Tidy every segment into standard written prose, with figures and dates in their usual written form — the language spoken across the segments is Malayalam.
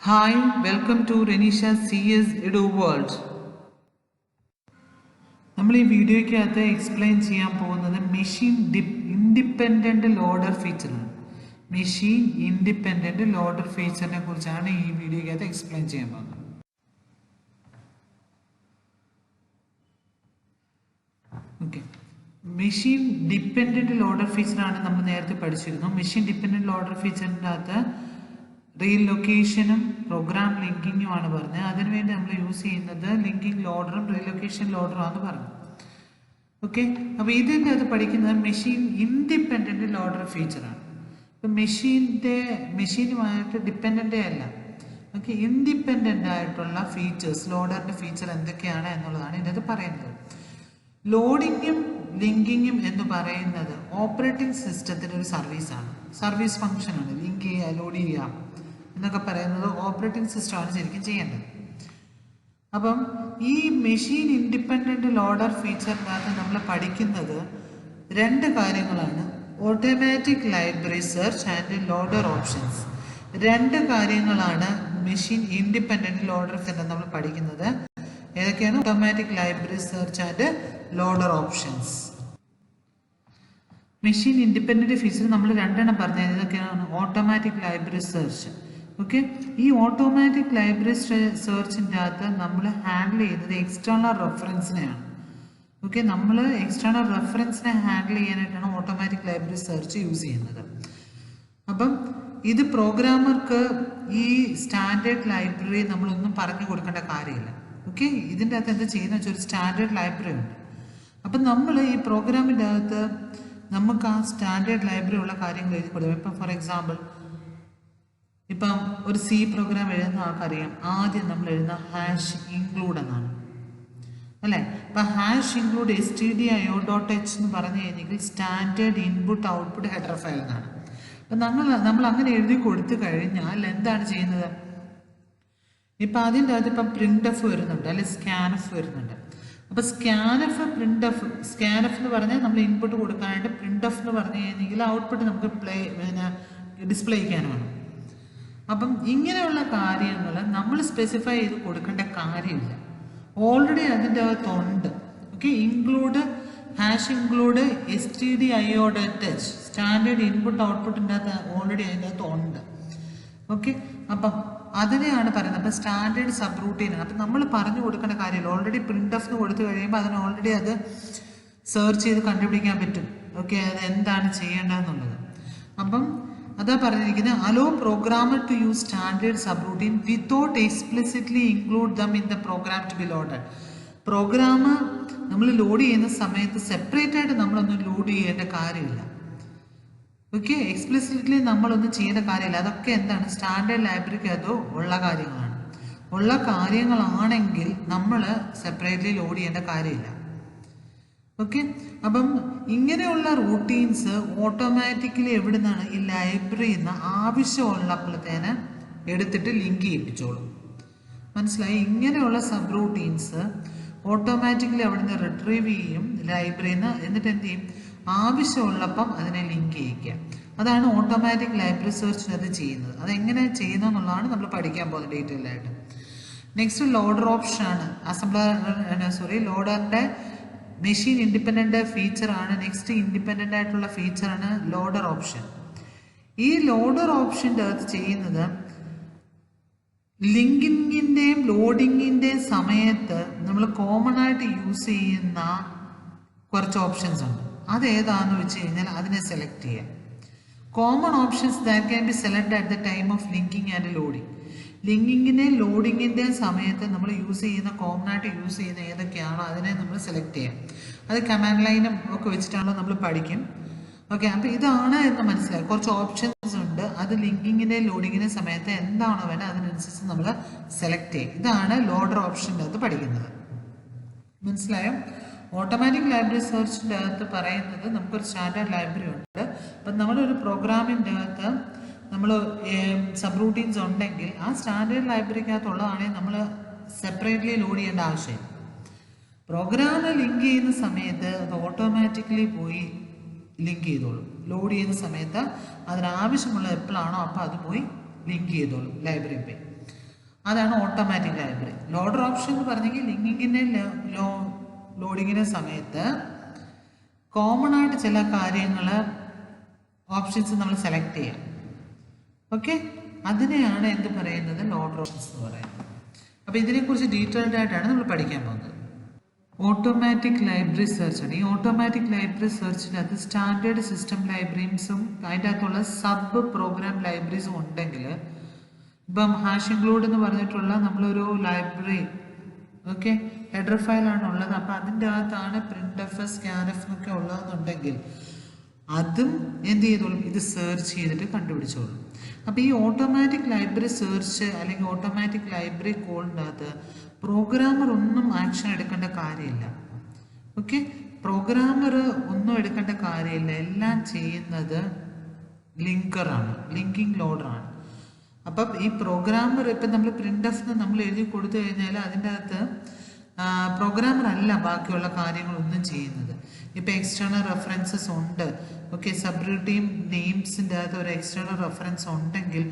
Hi, welcome to Renisha CS Edu World. നമ്മൾ ഈ വീഡിയോയ്ക്കകത്ത് എക്സ്പ്ലെയിൻ ചെയ്യാൻ പോകുന്നത് മെഷീൻ ഇൻഡിപെൻഡൻറ്റ് ലോഡർ ഫീച്ചറാണ്. മെഷീൻ ഇൻഡിപെൻഡൻറ്റ് ലോഡർ ഫീച്ചറിനെ കുറിച്ചാണ് ഈ വീഡിയോയ്ക്കകത്ത് എക്സ്പ്ലെയിൻ ചെയ്യാൻ പോകുന്നത്. ഓക്കെ, മെഷീൻ ഡിപ്പെൻഡൻറ്റ് ലോഡർ ഫീച്ചറാണ് നമ്മൾ നേരത്തെ പഠിച്ചിരുന്നു. മെഷീൻ ഡിപ്പെൻഡൻറ്റ് ലോഡർ ഫീച്ചറിൻ്റെ അകത്ത് റീലൊക്കേഷനും പ്രോഗ്രാം ലിങ്കിങ്ങും ആണ് പറഞ്ഞത്. അതിനുവേണ്ടി നമ്മൾ യൂസ് ചെയ്യുന്നത് ലിങ്കിങ് ലോഡറും റീലൊക്കേഷൻ ലോഡറും ആണ് പറഞ്ഞത്. ഓക്കെ, അപ്പോൾ ഇതിൻ്റെ അത് പഠിക്കുന്നത് മെഷീൻ ഇൻഡിപെൻഡൻറ്റ് ലോഡർ ഫീച്ചറാണ്. ഇപ്പം മെഷീനുമായിട്ട് ഡിപ്പെൻഡൻ്റേ അല്ല. ഓക്കെ, ഇൻഡിപെൻഡൻ്റ് ആയിട്ടുള്ള ഫീച്ചേഴ്സ്, ലോഡറിൻ്റെ ഫീച്ചർ എന്തൊക്കെയാണ് എന്നുള്ളതാണ് ഇതിനകത്ത് പറയുന്നത്. ലോഡിങ്ങും ലിങ്കിങ്ങും എന്ന് പറയുന്നത് ഓപ്പറേറ്റിംഗ് സിസ്റ്റത്തിൻ്റെ ഒരു സർവീസാണ്, സർവീസ് ഫംഗ്ഷനാണ്. ലിങ്ക് ചെയ്യുക, ലോഡ് ചെയ്യുക എന്നൊക്കെ പറയുന്നത് ഓപ്പറേറ്റിംഗ് സിസ്റ്റമാണ് ശരിക്കും ചെയ്യേണ്ടത്. അപ്പം ഈ മെഷീൻ ഇൻഡിപെൻഡൻറ്റ് ലോഡർ ഫീച്ചറിനകത്ത് നമ്മൾ പഠിക്കുന്നത് രണ്ട് കാര്യങ്ങളാണ്: automatic library search and loader options. രണ്ട് കാര്യങ്ങളാണ് മെഷീൻ ഇൻഡിപെൻഡൻറ്റ് ലോഡർ ഫീച്ചർ നമ്മൾ പഠിക്കുന്നത്. ഏതൊക്കെയാണ്? Automatic library search and loader options. Machine independent feature നമ്മൾ രണ്ടെണ്ണം പറഞ്ഞത്. ഇതൊക്കെയാണ് ഓട്ടോമാറ്റിക് ലൈബ്രറി സെർച്ച്. ഓക്കെ, ഈ ഓട്ടോമാറ്റിക് ലൈബ്രറി സെർച്ചിൻ്റെ അകത്ത് നമ്മൾ ഹാൻഡിൽ ചെയ്യുന്നത് എക്സ്റ്റേണൽ റെഫറൻസിനെയാണ്. ഓക്കെ, നമ്മൾ എക്സ്റ്റേണൽ റെഫറൻസിനെ ഹാൻഡിൽ ചെയ്യാനായിട്ടാണ് ഓട്ടോമാറ്റിക് ലൈബ്രറി സെർച്ച് യൂസ് ചെയ്യുന്നത്. അപ്പം ഇത് പ്രോഗ്രാമർക്ക് ഈ സ്റ്റാൻഡേർഡ് ലൈബ്രറി നമ്മളൊന്നും പറഞ്ഞു കൊടുക്കേണ്ട കാര്യമില്ല. ഓക്കെ, ഇതിൻ്റെ അകത്ത് എന്താ ചെയ്യുന്ന വെച്ചാൽ ഒരു സ്റ്റാൻഡേർഡ് ലൈബ്രറി ഉണ്ട്. അപ്പം നമ്മൾ ഈ പ്രോഗ്രാമിൻ്റെ അകത്ത് നമുക്ക് ആ സ്റ്റാൻഡേർഡ് ലൈബ്രറി ഉള്ള കാര്യങ്ങൾ എഴുതി കൊടുക്കും. ഇപ്പം ഫോർ എക്സാമ്പിൾ, ഇപ്പം ഒരു സി പ്രോഗ്രാം എഴുതുന്ന ആൾക്കറിയാം, ആദ്യം നമ്മൾ എഴുതുന്ന ഹാഷ് ഇൻക്ലൂഡ് എന്നാണ്, അല്ലേ? ഇപ്പം ഹാഷ് ഇൻക്ലൂഡ് stdio.h എന്ന് പറഞ്ഞു കഴിഞ്ഞെങ്കിൽ standard input output header file എന്നാണ്. അപ്പം നമ്മൾ അങ്ങനെ എഴുതി കൊടുത്തു കഴിഞ്ഞാൽ എന്താണ് ചെയ്യുന്നത്? ഇപ്പം അതിൻ്റെ അകത്ത് ഇപ്പം പ്രിൻ്റ് വരുന്നുണ്ട്, അല്ലെങ്കിൽ സ്കാൻഎഫ് വരുന്നുണ്ട്. അപ്പോൾ സ്കാൻഎഫ് എന്ന് പറഞ്ഞാൽ നമ്മൾ ഇൻപുട്ട് കൊടുക്കാനായിട്ട്, പ്രിൻ്റ് എന്ന് പറഞ്ഞു കഴിഞ്ഞെങ്കിൽ ഔട്ട്പുട്ട് നമുക്ക് ഡിസ്പ്ലേ ചെയ്യാനുമാണ്. അപ്പം ഇങ്ങനെയുള്ള കാര്യങ്ങൾ നമ്മൾ സ്പെസിഫൈ ചെയ്ത് കൊടുക്കേണ്ട കാര്യമില്ല, ഓൾറെഡി അതിൻ്റെ അകത്തുണ്ട്. Okay, include hash include stdio.h standard input ഔട്ട്പുട്ടിൻ്റെ അകത്ത് ഓൾറെഡി അതിൻ്റെ അകത്ത് ഉണ്ട്. ഓക്കെ, അപ്പം അതിനെയാണ് പറയുന്നത്. അപ്പം സ്റ്റാൻഡേർഡ് സബ് റൂട്ടീനാണ്. അപ്പം നമ്മൾ പറഞ്ഞു കൊടുക്കേണ്ട കാര്യമില്ല, ഓൾറെഡി പ്രിൻ്റ് എന്ന് കൊടുത്തു കഴിയുമ്പോൾ അതിന് ഓൾറെഡി അത് സെർച്ച് ചെയ്ത് കണ്ടുപിടിക്കാൻ പറ്റും. ഓക്കെ, അത് എന്താണ് ചെയ്യേണ്ടതെന്നുള്ളത്. അപ്പം അതാ പറഞ്ഞിരിക്കുന്നത്, allow programmer to use standard subroutine without explicitly include them in the program to be loaded. Program നമ്മൾ ലോഡ് ചെയ്യുന്ന സമയത്ത് സെപ്പറേറ്റ് ആയിട്ട് നമ്മളൊന്നും ലോഡ് ചെയ്യേണ്ട കാര്യമില്ല. ഓക്കെ, എക്സ്പ്ലിസിറ്റ്ലി നമ്മളൊന്നും ചെയ്യേണ്ട കാര്യമില്ല. അതൊക്കെ എന്താണ്? സ്റ്റാൻഡേർഡ് ലൈബ്രറിക്ക് അതോ ഉള്ള കാര്യങ്ങളാണെങ്കിൽ നമ്മൾ സെപ്പറേറ്റ്ലി ലോഡ് ചെയ്യേണ്ട കാര്യമില്ല. ഓക്കെ, അപ്പം ഇങ്ങനെയുള്ള റൂട്ടീൻസ് ഓട്ടോമാറ്റിക്കലി എവിടെ നിന്നാണ്? ഈ ലൈബ്രറിയിൽ നിന്ന് ആവശ്യമുള്ളപ്പോഴത്തേന് എടുത്തിട്ട് ലിങ്ക് ചെയ്യിപ്പിച്ചോളും. മനസ്സിലായി? ഇങ്ങനെയുള്ള സബ് റൂട്ടീൻസ് ഓട്ടോമാറ്റിക്കലി അവിടെ നിന്ന് റിട്രീവ് ചെയ്യും ലൈബ്രറിയിൽ നിന്ന്. എന്നിട്ട് എന്ത് ചെയ്യും? ആവശ്യമുള്ളപ്പം അതിനെ ലിങ്ക് ചെയ്യിക്കുക. അതാണ് ഓട്ടോമാറ്റിക് ലൈബ്രറി സെർച്ചിന് അത് ചെയ്യുന്നത്. അതെങ്ങനെ ചെയ്യുന്നത് എന്നുള്ളതാണ് നമ്മൾ പഠിക്കാൻ പോകുന്നത് ഡീറ്റെയിൽ ആയിട്ട്. നെക്സ്റ്റ് ലോഡർ ഓപ്ഷൻ ആണ്. ലോഡറിൻ്റെ മെഷീൻ ഇൻഡിപെൻഡൻ്റ് ഫീച്ചറാണ്. നെക്സ്റ്റ് ഇൻഡിപെൻഡൻ്റ് ആയിട്ടുള്ള ഫീച്ചറാണ് ലോഡർ ഓപ്ഷൻ. ഈ ലോഡർ ഓപ്ഷൻ്റെ അകത്ത് ചെയ്യുന്നത് ലിങ്കിങ്ങിൻ്റെയും ലോഡിങ്ങിൻ്റെയും സമയത്ത് നമ്മൾ കോമൺ ആയിട്ട് യൂസ് ചെയ്യുന്ന കുറച്ച് ഓപ്ഷൻസ് ഉണ്ട്. അതേതാണെന്ന് വെച്ച് കഴിഞ്ഞാൽ അതിനെ സെലക്ട് ചെയ്യാം. Common options that can be select at the time of linking and loading. ലിങ്കിങ്ങിൻ്റെയും ലോഡിങ്ങിൻ്റെയും സമയത്ത് നമ്മൾ യൂസ് ചെയ്യുന്ന, കോമൺ ആയിട്ട് യൂസ് ചെയ്യുന്ന ഏതൊക്കെയാണോ അതിനെ നമ്മൾ സെലക്ട് ചെയ്യാം. അത് കമാൻഡ് ലൈനും ഒക്കെ വെച്ചിട്ടാണല്ലോ നമ്മൾ പഠിക്കും. ഓക്കെ, അപ്പോൾ ഇതാണ് എന്ന് മനസ്സിലായി. കുറച്ച് ഓപ്ഷൻസ് ഉണ്ട്, അത് ലിങ്കിങ്ങിൻ്റെയും ലോഡിങ്ങിൻ്റെയും സമയത്ത് എന്താണോ വേണ്ടത് അതിനനുസരിച്ച് നമ്മൾ സെലക്ട് ചെയ്യും. ഇതാണ് ലോഡർ ഓപ്ഷൻ്റെ അകത്ത് പഠിക്കുന്നത്. മനസ്സിലായോ? ഓട്ടോമാറ്റിക് ലൈബ്രറി സെർച്ചിൻ്റെ അകത്ത് പറയുന്നത് നമുക്കൊരു സ്റ്റാൻഡേർഡ് ലൈബ്രറി ഉണ്ട്. അപ്പം നമ്മളൊരു പ്രോഗ്രാമിൻ്റെ അകത്ത് നമ്മൾ സബ് റൂട്ടീൻസ് ഉണ്ടെങ്കിൽ ആ സ്റ്റാൻഡേർഡ് ലൈബ്രറിക്കകത്തുള്ളതാണെങ്കിൽ നമ്മൾ സെപ്പറേറ്റ്ലി ലോഡ് ചെയ്യേണ്ട ആവശ്യമില്ല. പ്രോഗ്രാം ലിങ്ക് ചെയ്യുന്ന സമയത്ത് അത് ഓട്ടോമാറ്റിക്കലി പോയി ലിങ്ക് ചെയ്തോളും. ലോഡ് ചെയ്യുന്ന സമയത്ത് അതിനാവശ്യമുള്ള എപ്പോഴാണോ അപ്പോൾ അത് പോയി ലിങ്ക് ചെയ്തോളും ലൈബ്രറി പോയി. അതാണ് ഓട്ടോമാറ്റിക് ലൈബ്രറി. ലോഡർ ഓപ്ഷൻ എന്ന് പറഞ്ഞെങ്കിൽ ലിങ്കിങ്ങിൻ്റെ ലോഡിങ്ങിൻ്റെ സമയത്ത് കോമൺ ആയിട്ട് ചില കാര്യങ്ങൾ ഓപ്ഷൻസ് നമ്മൾ സെലക്ട് ചെയ്യാം. ഓക്കെ, അതിനെയാണ് എന്ത് പറയുന്നത്, ലോഡർ ഓപ്ഷൻസ് എന്ന് പറയുന്നത്. അപ്പോൾ ഇതിനെക്കുറിച്ച് ഡീറ്റെയിൽഡ് ആയിട്ടാണ് നമ്മൾ പഠിക്കാൻ പോകുന്നത്. ഓട്ടോമാറ്റിക് ലൈബ്രറി സെർച്ച് ആണ്. ഈ ഓട്ടോമാറ്റിക് ലൈബ്രറി സെർച്ചിനകത്ത് സ്റ്റാൻഡേർഡ് സിസ്റ്റം ലൈബ്രറീസും അതിൻ്റെ അകത്തുള്ള സബ് പ്രോഗ്രാം ലൈബ്രറീസും ഉണ്ടെങ്കിൽ, ഇപ്പം ഹാഷ് ഇൻക്ലൂഡ് എന്ന് പറഞ്ഞിട്ടുള്ള നമ്മളൊരു ലൈബ്രറി ഓക്കെ ഹെഡർ ഫയലാണ് ഉള്ളത്. അപ്പം അതിൻ്റെ അകത്താണ് പ്രിൻ്റ് സ്കാൻഎഫ് ഒക്കെ ഉള്ളതെന്നുണ്ടെങ്കിൽ അതും എന്ത് ചെയ്തോളും, ഇത് സെർച്ച് ചെയ്തിട്ട് കണ്ടുപിടിച്ചോളും. അപ്പോൾ ഈ ഓട്ടോമാറ്റിക് ലൈബ്രറി സെർച്ച് അല്ലെങ്കിൽ ഓട്ടോമാറ്റിക് ലൈബ്രറി കോളിൻ്റെ അകത്ത് പ്രോഗ്രാമർ ഒന്നും ആക്ഷൻ എടുക്കേണ്ട കാര്യമില്ല. ഓക്കെ, പ്രോഗ്രാമർ ഒന്നും എടുക്കേണ്ട കാര്യമില്ല. എല്ലാം ചെയ്യുന്നത് ലിങ്കറാണ്, ലിങ്കിങ് ലോഡറാണ്. അപ്പം ഈ പ്രോഗ്രാമർ ഇപ്പം നമ്മൾ പ്രിൻ്റ് നമ്മൾ എഴുതി കൊടുത്തു കഴിഞ്ഞാൽ അതിൻ്റെ അകത്ത് പ്രോഗ്രാമർ അല്ല ബാക്കിയുള്ള കാര്യങ്ങളൊന്നും ചെയ്യുന്നത്. ഇപ്പം എക്സ്റ്റേണൽ റെഫറൻസസ് ഉണ്ട്. ഓക്കെ, സബ്റൂട്ടീൻ നെയിംസിൻ്റെ അകത്ത് ഒരു എക്സ്റ്റേണൽ റെഫറൻസ് ഉണ്ടെങ്കിൽ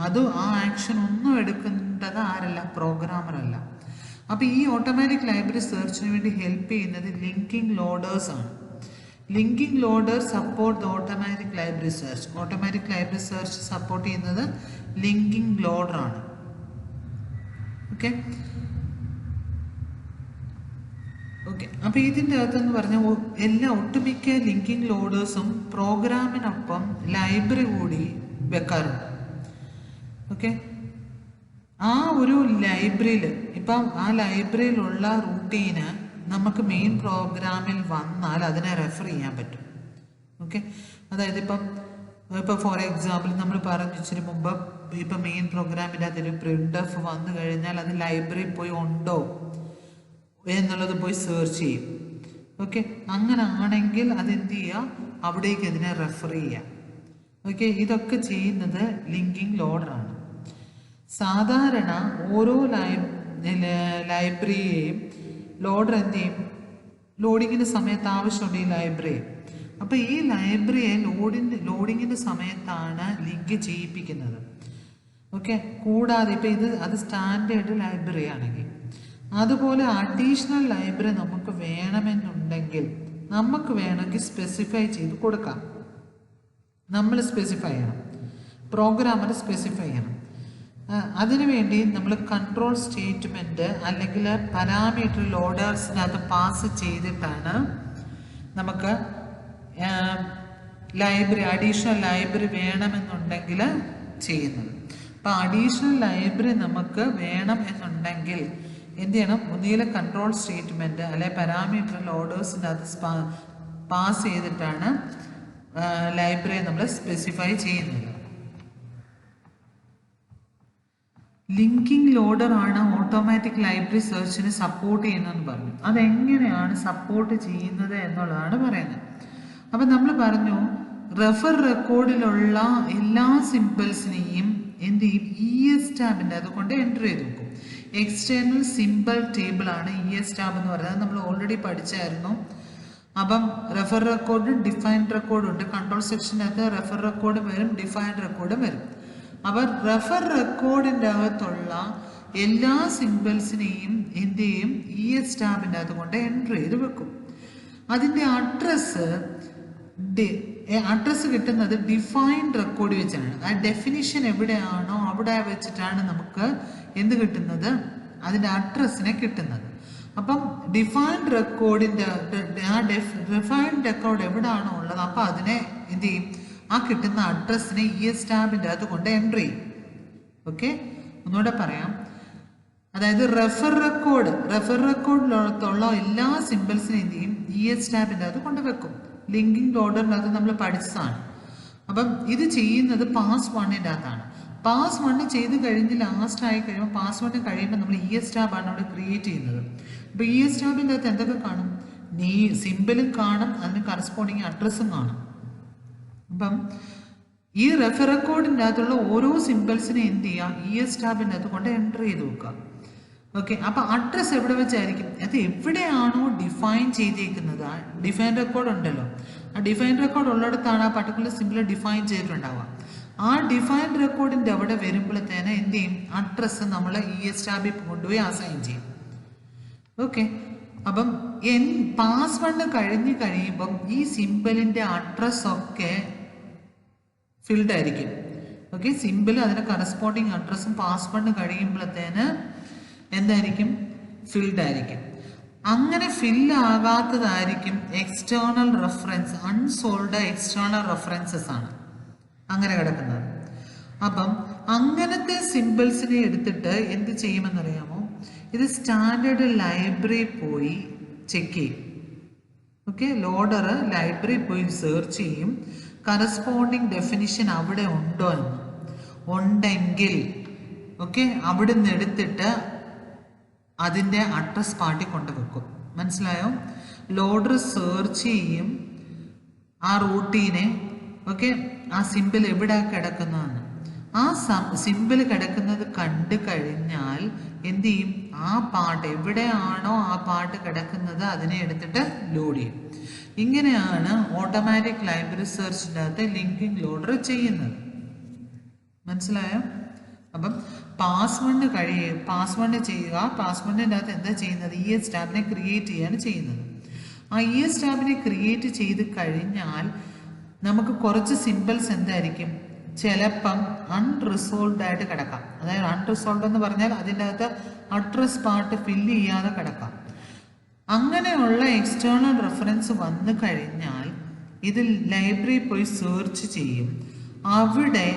അത് ആ ആക്ഷൻ ഒന്നും എടുക്കേണ്ടത് ആരല്ല, പ്രോഗ്രാമർ അല്ല. അപ്പോൾ ഈ ഓട്ടോമാറ്റിക് ലൈബ്രറി സെർച്ചിന് വേണ്ടി ഹെൽപ്പ് ചെയ്യുന്നത് ലിങ്കിങ് ലോഡേഴ്സ് ആണ്. Linking loader support the automatic library search. Automatic library search support ചെയ്യുന്നത് ലിങ്കിങ് ലോഡർ ആണ്. ഓക്കെ ഓക്കെ അപ്പോൾ ഇതിൻ്റെ അകത്തെന്ന് പറഞ്ഞാൽ എല്ലാ ഒട്ടുമിക്ക ലിങ്കിങ് ലോഡേഴ്സും പ്രോഗ്രാമിനൊപ്പം ലൈബ്രറി കൂടി വെക്കാറുണ്ട്. ഓക്കെ, ആ ഒരു ലൈബ്രറിയിൽ ഇപ്പം ആ ലൈബ്രറിയിലുള്ള റൂട്ടീന് നമുക്ക് മെയിൻ പ്രോഗ്രാമിൽ വന്നാൽ അതിനെ റെഫർ ചെയ്യാൻ പറ്റും. ഓക്കെ, അതായത് ഇപ്പം ഫോർ എക്സാമ്പിൾ നമ്മൾ പറഞ്ഞു ഇച്ചിരി മുമ്പ്, ഇപ്പം മെയിൻ പ്രോഗ്രാമിൻ്റെ അതൊരു പ്രിൻ്റ് വന്നു കഴിഞ്ഞാൽ അത് ലൈബ്രറി പോയി ഉണ്ടോ എന്നുള്ളത് പോയി സെർച്ച് ചെയ്യും. ഓക്കെ, അങ്ങനെ ആണെങ്കിൽ അതെന്ത് ചെയ്യുക, അവിടേക്ക് അതിനെ റെഫർ ചെയ്യാം. ഓക്കെ, ഇതൊക്കെ ചെയ്യുന്നത് ലിങ്കിങ് ലോഡറാണ്. സാധാരണ ഓരോ ലൈബ്രറിയെയും ലോഡർ എന്ത് ചെയ്യും, ലോഡിങ്ങിൻ്റെ സമയത്ത് ആവശ്യമുണ്ട് ഈ ലൈബ്രറി. അപ്പോൾ ഈ ലൈബ്രറിയെ ലോഡിങ്ങിൻ്റെ സമയത്താണ് ലിങ്ക് ചെയ്യിപ്പിക്കുന്നത്. ഓക്കെ, കൂടാതെ ഇപ്പം അത് സ്റ്റാൻഡേർഡ് ലൈബ്രറി ആണെങ്കിൽ, അതുപോലെ അഡീഷണൽ ലൈബ്രറി നമുക്ക് വേണമെന്നുണ്ടെങ്കിൽ നമുക്ക് വേണമെങ്കിൽ സ്പെസിഫൈ ചെയ്ത് കൊടുക്കാം. നമ്മൾ സ്പെസിഫൈ ചെയ്യണം, പ്രോഗ്രാമർ സ്പെസിഫൈ ചെയ്യണം. അതിനുവേണ്ടി നമ്മൾ കൺട്രോൾ സ്റ്റേറ്റ്മെൻറ്റ് അല്ലെങ്കിൽ പാരാമീറ്റർ ലോഡേഴ്സിനകത്ത് പാസ് ചെയ്തിട്ടാണ് നമുക്ക് ലൈബ്രറി അഡീഷണൽ ലൈബ്രറി വേണമെന്നുണ്ടെങ്കിൽ ചെയ്യുന്നത്. അപ്പോൾ അഡീഷണൽ ലൈബ്രറി നമുക്ക് വേണം എന്നുണ്ടെങ്കിൽ എന്ത് ചെയ്യണം, ഒന്നുകിൽ കൺട്രോൾ സ്റ്റേറ്റ്മെൻറ്റ് അല്ലെങ്കിൽ പാരാമീറ്റർ ലോഡേഴ്സിനകത്ത് പാസ് ചെയ്തിട്ടാണ് ലൈബ്രറി നമ്മൾ സ്പെസിഫൈ ചെയ്യുന്നത്. ലിങ്കിങ് ലോഡർ ആണ് ഓട്ടോമാറ്റിക് ലൈബ്രറി സെർച്ചിന് സപ്പോർട്ട് ചെയ്യുന്നതെന്ന് പറഞ്ഞു. അതെങ്ങനെയാണ് സപ്പോർട്ട് ചെയ്യുന്നത് എന്നുള്ളതാണ് പറയുന്നത്. അപ്പം നമ്മൾ പറഞ്ഞു റെഫർ റെക്കോർഡിലുള്ള എല്ലാ സിമ്പിൾസിനെയും എന്ത് ചെയ്യും, ES ടാബിൻ്റെ അതുകൊണ്ട് എൻ്റർ ചെയ്ത് വെക്കും. എക്സ്റ്റേണൽ സിമ്പിൾ ടേബിളാണ് ES ടാബ് എന്ന് പറയുന്നത്. നമ്മൾ ഓൾറെഡി പഠിച്ചായിരുന്നു. അപ്പം റെഫർ റെക്കോർഡും ഡിഫൈൻഡ് റെക്കോർഡും ഉണ്ട്. കൺട്രോൾ സെക്ഷനകത്ത് റെഫർ റെക്കോർഡും വരും, ഡിഫൈൻഡ് റെക്കോർഡും വരും. അവർ റെഫർ റെക്കോർഡിൻ്റെ അകത്തുള്ള എല്ലാ സിമ്പിൾസിനെയും എന്ത് ചെയ്യും, ES ടാബിൻ്റെ അതുകൊണ്ട് എൻ്റർ ചെയ്ത് വെക്കും. അതിൻ്റെ അഡ്രസ്സ് കിട്ടുന്നത് ഡിഫൈൻഡ് റെക്കോർഡ് വെച്ചാണ്. ആ ഡെഫിനിഷൻ എവിടെയാണോ അവിടെ വെച്ചിട്ടാണ് നമുക്ക് എന്ത് കിട്ടുന്നത്, അതിൻ്റെ അഡ്രസ്സിനെ കിട്ടുന്നത്. അപ്പം ഡിഫൈൻഡ് റെക്കോർഡിൻ്റെ ഡിഫൈൻഡ് റെക്കോർഡ് എവിടെയാണോ ഉള്ളത് അപ്പം അതിനെ എന്ത് ചെയ്യും, ആ കിട്ടുന്ന അഡ്രസ്സിനെ ES ടാബിൻ്റെ അതുകൊണ്ട് എൻ്റർ ചെയ്യും. ഓക്കെ, ഒന്നുകൂടെ പറയാം. അതായത് റെഫർ റെക്കോർഡിലുള്ള എല്ലാ സിമ്പിൾസിനെ എന്ത് ചെയ്യും, ES ടാബിൻ്റെ അത് കൊണ്ടുവെക്കും. ലിങ്കിങ് ലോഡറിനകത്ത് നമ്മൾ പഠിച്ചതാണ്. അപ്പം ഇത് ചെയ്യുന്നത് പാസ് 1ൻ്റെ അകത്താണ്. പാസ് 1 ചെയ്ത് കഴിഞ്ഞ് ലാസ്റ്റ് ആയി കഴിയുമ്പോൾ പാസ് 1 കഴിയുമ്പോൾ നമ്മൾ ES ടാബാണ് അവിടെ ക്രിയേറ്റ് ചെയ്യുന്നത്. അപ്പോൾ ES ടാബിൻ്റെ അകത്ത് എന്തൊക്കെ കാണും, സിമ്പിളും കാണും, അതിന് കറസ്പോണ്ടിങ് അഡ്രസ്സും കാണും. അപ്പം ഈ റെഫർ റെക്കോർഡിൻ്റെ അകത്തുള്ള ഓരോ സിമ്പിൾസിനെ എന്ത് ചെയ്യുക, ES ടാബിൻ്റെ അകത്ത് കൊണ്ട് എൻ്റർ ചെയ്ത് വെക്കുക. ഓക്കെ, അപ്പോൾ അഡ്രസ്സ് എവിടെ വെച്ചായിരിക്കും, അത് എവിടെയാണോ ഡിഫൈൻ ചെയ്തേക്കുന്നത്, ആ ഡിഫൈൻ റെക്കോർഡ് ഉണ്ടല്ലോ, ആ ഡിഫൈൻ റെക്കോർഡ് ഉള്ളിടത്താണ് ആ പർട്ടിക്കുലർ സിമ്പിൾ ഡിഫൈൻ ചെയ്തിട്ടുണ്ടാവുക. ആ ഡിഫൈൻഡ് റെക്കോർഡിൻ്റെ അവിടെ വരുമ്പോഴത്തേന് എന്ത് ചെയ്യും, അഡ്രസ്സ് നമ്മൾ ES ടാബിൽ കൊണ്ടുപോയി അസൈൻ ചെയ്യും. ഓക്കെ, അപ്പം പാസ് 1 കഴിഞ്ഞ് കഴിയുമ്പം ഈ സിമ്പിളിൻ്റെ അഡ്രസ്സൊക്കെ ഫിൽഡ് ആയിരിക്കും. ഓക്കെ, സിമ്പിൾ അതിന് കറസ്പോണ്ടിങ് അഡ്രസ്സും പാസ് 1 കഴിയുമ്പോഴത്തേന് എന്തായിരിക്കും, ഫിൽഡ് ആയിരിക്കും. അങ്ങനെ ഫില്ലാകാത്തതായിരിക്കും external reference, unsolved external references ആണ് അങ്ങനെ കിടക്കുന്നത്. അപ്പം അങ്ങനത്തെ സിമ്പിൾസിനെ എടുത്തിട്ട് എന്ത് ചെയ്യുമെന്നറിയാമോ, ഇത് സ്റ്റാൻഡേർഡ് ലൈബ്രറി പോയി ചെക്ക് ചെയ്യും. ഓക്കെ, ലോഡർ ലൈബ്രറി പോയി സെർച്ച് ചെയ്യും, കറസ്പോണ്ടിങ് ഡെഫിനിഷൻ അവിടെ ഉണ്ടോ എന്ന്. ഉണ്ടെങ്കിൽ ഓക്കെ അവിടെ നിന്ന് എടുത്തിട്ട് അതിൻ്റെ അഡ്രസ് പാർട്ടി കൊണ്ടുവെക്കും. മനസ്സിലായോ? ലോഡർ സെർച്ച് ചെയ്യും ആ റൂട്ടീനെ. ഓക്കെ, ആ സിമ്പിൾ എവിടെ കിടക്കുന്നതെന്ന്. ആ സിമ്പിൾ കിടക്കുന്നത് കണ്ടു കഴിഞ്ഞാൽ എന്ത് ചെയ്യും, ആ പാർട്ട് എവിടെയാണോ ആ പാർട്ട് കിടക്കുന്നത് അതിനെ എടുത്തിട്ട് ലോഡ് ചെയ്യും. ഇങ്ങനെയാണ് ഓട്ടോമാറ്റിക് ലൈബ്രറി സെർച്ചിൻ്റെ അകത്ത് ലിങ്കിങ് ലോഡർ ചെയ്യുന്നത്. മനസ്സിലായോ? അപ്പം പാസ് 1 ചെയ്യുക. പാസ് 1ൻ്റെ അകത്ത് എന്താ ചെയ്യുന്നത്, ES ടാബിനെ ക്രിയേറ്റ് ചെയ്യാണ് ചെയ്യുന്നത്. ആ ES ടാബിനെ ക്രിയേറ്റ് ചെയ്ത് കഴിഞ്ഞാൽ നമുക്ക് കുറച്ച് സിമ്പിൾസ് എന്തായിരിക്കും, ചിലപ്പം അൺറിസോൾവ്ഡ് ആയിട്ട് കിടക്കാം. അതായത് അൺറിസോൾവ്ഡ് എന്ന് പറഞ്ഞാൽ അതിൻ്റെ അകത്ത് അഡ്രസ് പാർട്ട് ഫില്ല് ചെയ്യാതെ കിടക്കാം. അങ്ങനെയുള്ള എക്സ്റ്റേണൽ റെഫറൻസ് വന്നു കഴിഞ്ഞാൽ ഇത് ലൈബ്രറി പോയി സെർച്ച് ചെയ്യും. അവിടെ